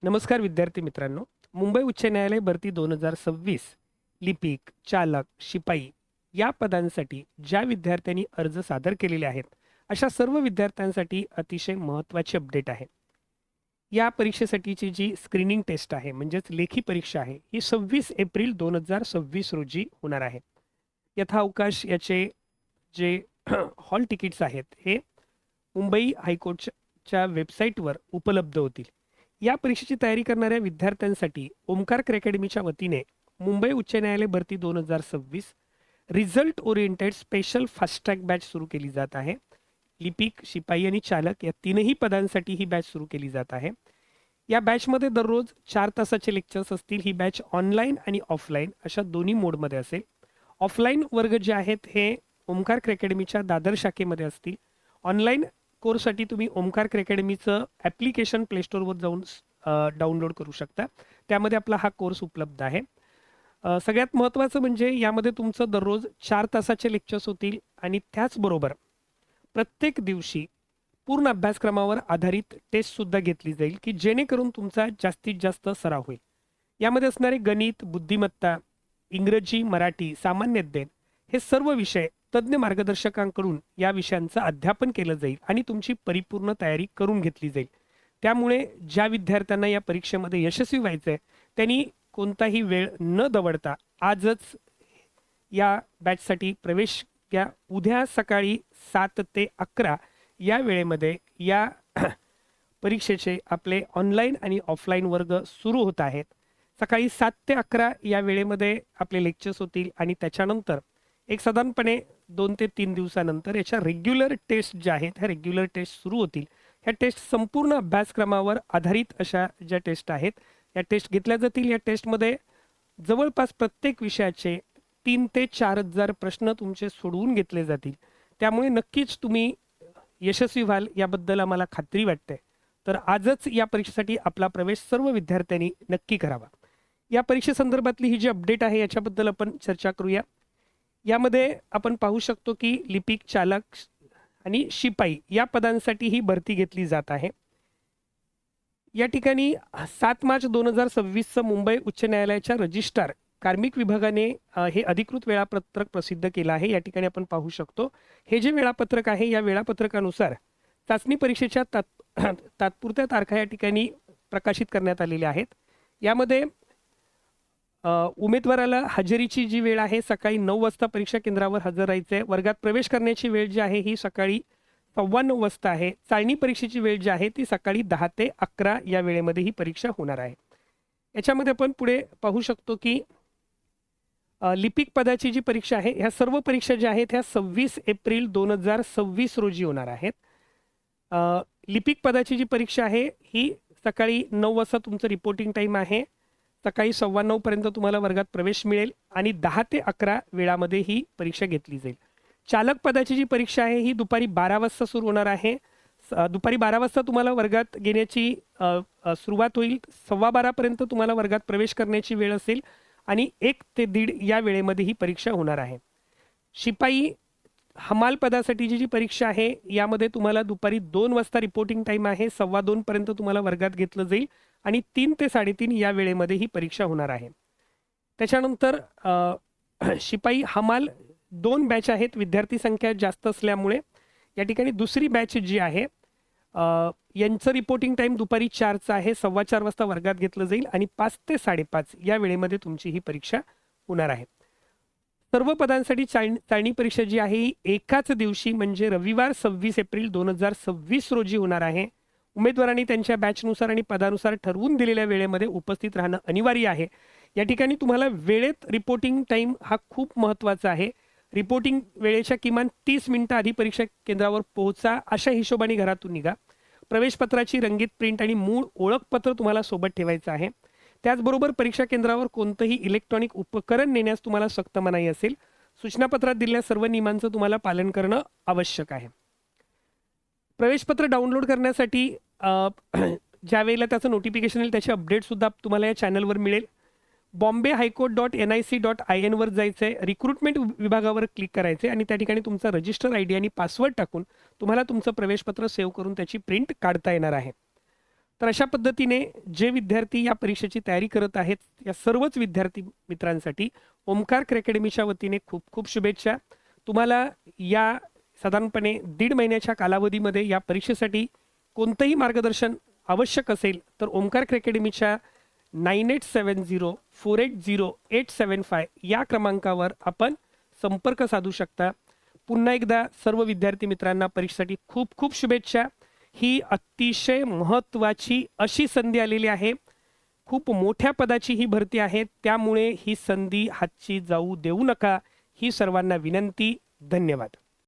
नमस्कार विद्यार्थी मित्रांनो. मुंबई उच्च न्यायालय भरती 2026 लिपिक, चालक, शिपाई या पदांसाठी ज्या विद्यार्थ्यांनी अर्ज सादर केलेले आहेत, अशा सर्व विद्यार्थ्यांसाठी अतिशय महत्त्वाची अपडेट आहे. या परीक्षेसाठीची जी स्क्रीनिंग टेस्ट आहे, म्हणजेच लेखी परीक्षा आहे, ही 26 एप्रिल 2026 रोजी होणार आहे. यथाअवकाश याचे जे हॉल तिकीट्स आहेत, हे मुंबई हायकोर्टच्या वेबसाईटवर उपलब्ध होतील. या परीक्षेची तयारी करणाऱ्या विद्यार्थ्यांसाठी ओमकार अकॅडमीच्या वतीने मुंबई उच्च न्यायालय भरती 2026 result oriented special fast track batch सुरू केली जात आहे. लिपिक, शिपाई आणि चालक या तीनही पदांसाठी ही बॅच सुरू केली जात आहे. या बॅचमध्ये दररोज 4 तासाचे लेक्चर्स असतील. ही बॅच ऑनलाईन आणि ऑफलाईन अशा दोन्ही मोडमध्ये असेल. ऑफलाईन वर्ग जे आहेत हे ओमकार अकॅडमीच्या दादर शाखेमध्ये असतील. ऑनलाईन कोर्ससाठी तुम्ही ओमकार अकॅडमीचं ॲप्लिकेशन प्लेस्टोरवर जाऊन डाउनलोड करू शकता. त्यामध्ये आपला हा कोर्स उपलब्ध आहे. सगळ्यात महत्त्वाचं म्हणजे यामध्ये तुमचं दररोज 4 तासाचे लेक्चर्स होतील आणि त्याचबरोबर प्रत्येक दिवशी पूर्ण अभ्यासक्रमावर आधारित टेस्टसुद्धा घेतली जाईल, की जेणेकरून तुमचा जास्तीत जास्त सराव होईल. यामध्ये असणारे गणित, बुद्धिमत्ता, इंग्रजी, मराठी, सामान्य ज्ञान हे सर्व विषय तज्ज्ञ मार्गदर्शकांकडून या विषयांचं अध्यापन केलं जाईल आणि तुमची परिपूर्ण तयारी करून घेतली जाईल. त्यामुळे ज्या विद्यार्थ्यांना या परीक्षेमध्ये यशस्वी व्हायचं आहे, त्यांनी कोणताही वेळ न दवडता आजच या बॅचसाठी प्रवेश घ्या. उद्या सकाळी 7 ते 11 या वेळेमध्ये या परीक्षेचे आपले ऑनलाईन आणि ऑफलाईन वर्ग सुरू होत आहेत. सकाळी 7 ते 11 या वेळेमध्ये आपले लेक्चर्स होतील आणि त्याच्यानंतर एक साधारणपणे 2 ते 3 दिवसानंतर याच्या रेग्युलर टेस्ट ज्या आहेत ह्या रेग्युलर टेस्ट सुरू होतील. ह्या टेस्ट संपूर्ण अभ्यासक्रमावर आधारित अशा ज्या टेस्ट आहेत या टेस्ट घेतल्या जातील. या टेस्टमध्ये जवळपास प्रत्येक विषयाचे 3 ते 4,000 प्रश्न तुमचे सोडवून घेतले जातील. त्यामुळे नक्कीच तुम्ही यशस्वी व्हाल याबद्दल आम्हाला खात्री वाटते. तर आजच या परीक्षेसाठी आपला प्रवेश सर्व विद्यार्थ्यांनी नक्की करावा. या परीक्षेसंदर्भातली ही जी अपडेट आहे याच्याबद्दल आपण चर्चा करूया. यामध्ये आपण पाहू शकतो की लिपिक, चालक आणि शिपाई या पदांसाठी ही भरती घेतली जात आहे. या ठिकाणी 7 मार्च 2026 मुंबई उच्च न्यायालयाच्या रजिस्ट्रार कार्मिक विभागाने हे अधिकृत वेळापत्रक प्रसिद्ध केलं आहे. या ठिकाणी आपण पाहू शकतो हे जे वेळापत्रक आहे या वेळापत्रकानुसार चाचणी परीक्षेच्या तात्पुरत्या तारखा या ठिकाणी प्रकाशित करण्यात आलेल्या आहेत. यामध्ये उमेदवाराला हजेरीची जी वेळ आहे सकाळी 9 वाजता परीक्षा केंद्रावर हजर राहायचं आहे. वर्गात प्रवेश करण्याची वेळ जी आहे ही सकाळी 9:15 वाजता आहे. चाळणी परीक्षेची वेळ जी आहे ती सकाळी 10 ते 11 या वेळेमध्ये ही परीक्षा होणार आहे. याच्यामध्ये आपण पुढे पाहू शकतो की लिपिक पदाची जी परीक्षा आहे ह्या सर्व परीक्षा ज्या आहेत ह्या 26 एप्रिल 2026 रोजी होणार आहेत. लिपिक पदाची जी परीक्षा आहे ही सकाळी 9 वाजता तुमचं रिपोर्टिंग टाईम आहे. सकाळी 9:15 पर्यंत तुम्हाला वर्गात प्रवेश मिळेल आणि 10 ते 11 वेळामध्ये ही परीक्षा घेतली जाईल. चालक पदाची जी परीक्षा आहे ही दुपारी 12 वाजता सुरू होणार आहे. दुपारी 12 वाजता तुम्हाला वर्गात घेण्याची सुरुवात होईल. 12:15 पर्यंत तुम्हाला वर्गात प्रवेश करण्याची वेळ असेल आणि 1 ते 1:30 या वेळेमध्ये ही परीक्षा होणार आहे. शिपाई हमाल पदासाठीची जी परीक्षा आहे यामध्ये तुम्हाला दुपारी 2 वाजता रिपोर्टिंग टाईम आहे. 2:15 पर्यंत तुम्हाला वर्गात घेतलं जाईल आणि 3 ते 3:30 या वेळेमध्ये ही परीक्षा होणार आहे. त्याच्यानंतर शिपाई हमाल 2 बॅच आहेत. विद्यार्थी संख्या जास्त असल्यामुळे या ठिकाणी दुसरी बॅच जी आहे यांचं रिपोर्टिंग टाईम दुपारी 4चा आहे. 4:15 वाजता वर्गात घेतलं जाईल आणि 5 ते 5:30 या वेळेमध्ये तुमची ही परीक्षा होणार आहे. सर्व पदांसाठी चाळणी परीक्षा जी आहे ही एकाच दिवशी म्हणजे रविवार 26 एप्रिल 2026 रोजी होणार आहे. उमेदवारांनी त्यांच्या बॅचनुसार आणि पदानुसार ठरवून दिलेल्या वेळेमध्ये उपस्थित राहणं अनिवार्य आहे. या ठिकाणी तुम्हाला वेळेत रिपोर्टिंग टाईम हा खूप महत्त्वाचा आहे. रिपोर्टिंग वेळेच्या किमान 30 मिनिटं आधी परीक्षा केंद्रावर पोहोचा. अशा हिशोबाने घरातून निघा. प्रवेशपत्राची रंगीत प्रिंट आणि मूळ ओळखपत्र तुम्हाला सोबत ठेवायचं आहे. त्याचबरोबर परीक्षा केंद्रावर कोणतंही इलेक्ट्रॉनिक उपकरण नेण्यास तुम्हाला सक्त मनाई असेल. सूचनापत्रात दिलेल्या सर्व नियमांचं तुम्हाला पालन करणं आवश्यक आहे. प्रवेशपत्र डाउनलोड करण्यासाठी ज्या वेळेला त्याचं नोटिफिकेशन येईल त्याची अपडेटसुद्धा तुम्हाला या चॅनलवर मिळेल. bombay.highcourt.nic.in वर जायचं आहे. रिक्रुटमेंट विभागावर क्लिक करायचे आणि त्या ठिकाणी तुमचा रजिस्टर ID आणि पासवर्ड टाकून तुम्हाला तुमचं प्रवेशपत्र सेव्ह करून त्याची प्रिंट काढता येणार आहे. तर अशा पद्धतीने जे विद्यार्थी या परीक्षेची तयारी करत आहेत या सर्वच विद्यार्थी मित्रांसाठी ओमकार अकॅडमीच्या वतीने खूप खूप शुभेच्छा. तुम्हाला या साधारणपणे 1.5 महिन्याच्या कालावधीमध्ये या परीक्षेसाठी कोणतंही मार्गदर्शन आवश्यक असेल तर ओमकार अकॅडमीच्या 9870480875 या क्रमांकावर आपण संपर्क साधू शकता. पुन्हा एकदा सर्व विद्यार्थी मित्रांना परीक्षेसाठी खूप खूप शुभेच्छा. ही अतिशय महत्त्वाची अशी संधी आलेली आहे. खूप मोठ्या पदाची ही भरती आहे, त्यामुळे ही संधी हातची जाऊ देऊ नका ही सर्वांना विनंती. धन्यवाद.